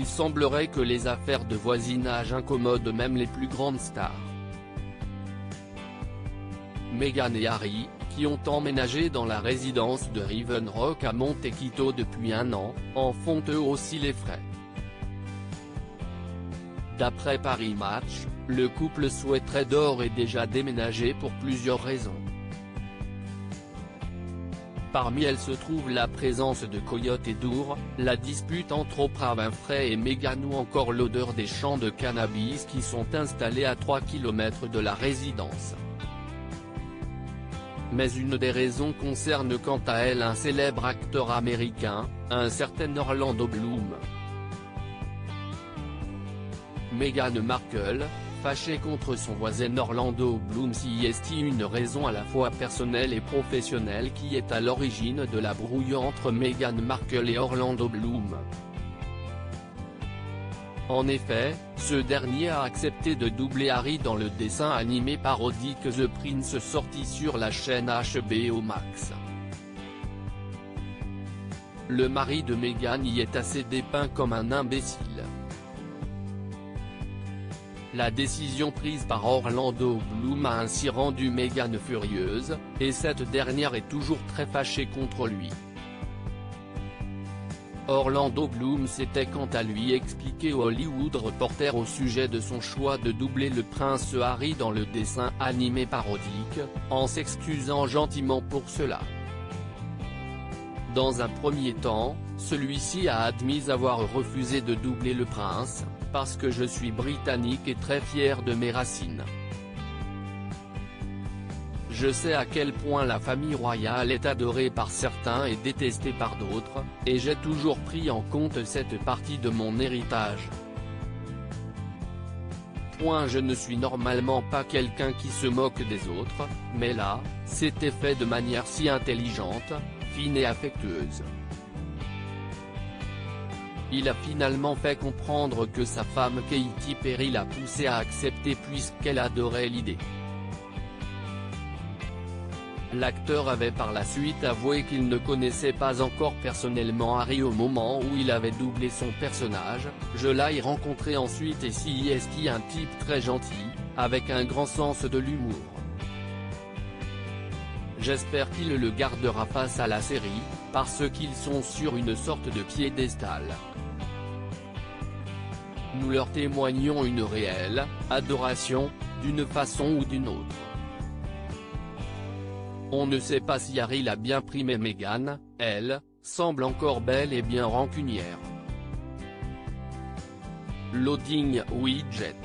Il semblerait que les affaires de voisinage incommodent même les plus grandes stars. Meghan et Harry, qui ont emménagé dans la résidence de Riven Rock à Montecito depuis 1 an, en font eux aussi les frais. D'après Paris Match, le couple souhaiterait d'ores et déjà déménager pour plusieurs raisons. Parmi elles se trouve la présence de coyotes et d'ours, la dispute entre Oprah Winfrey et Meghan ou encore l'odeur des champs de cannabis qui sont installés à 3 km de la résidence. Mais une des raisons concerne quant à elle un célèbre acteur américain, un certain Orlando Bloom. Meghan Markle, fâchée contre son voisin Orlando Bloom, y est une raison à la fois personnelle et professionnelle qui est à l'origine de la brouille entre Meghan Markle et Orlando Bloom. En effet, ce dernier a accepté de doubler Harry dans le dessin animé parodique The Prince sorti sur la chaîne HBO Max. Le mari de Meghan y est assez dépeint comme un imbécile. La décision prise par Orlando Bloom a ainsi rendu Meghan furieuse, et cette dernière est toujours très fâchée contre lui. Orlando Bloom s'était quant à lui expliqué au Hollywood Reporter au sujet de son choix de doubler le prince Harry dans le dessin animé parodique, en s'excusant gentiment pour cela. Dans un premier temps, celui-ci a admis avoir refusé de doubler le prince, parce que je suis britannique et très fier de mes racines. Je sais à quel point la famille royale est adorée par certains et détestée par d'autres, et j'ai toujours pris en compte cette partie de mon héritage. Je ne suis normalement pas quelqu'un qui se moque des autres, mais là, c'était fait de manière si intelligente, fine et affectueuse. Il a finalement fait comprendre que sa femme Katy Perry l'a poussé à accepter puisqu'elle adorait l'idée. L'acteur avait par la suite avoué qu'il ne connaissait pas encore personnellement Harry au moment où il avait doublé son personnage. Je l'ai rencontré ensuite et c'est un type très gentil, avec un grand sens de l'humour. J'espère qu'il le gardera face à la série, parce qu'ils sont sur une sorte de piédestal. Nous leur témoignons une réelle adoration, d'une façon ou d'une autre. On ne sait pas si Harry l'a bien pris mais Meghan, elle, semble encore belle et bien rancunière. Loading widget.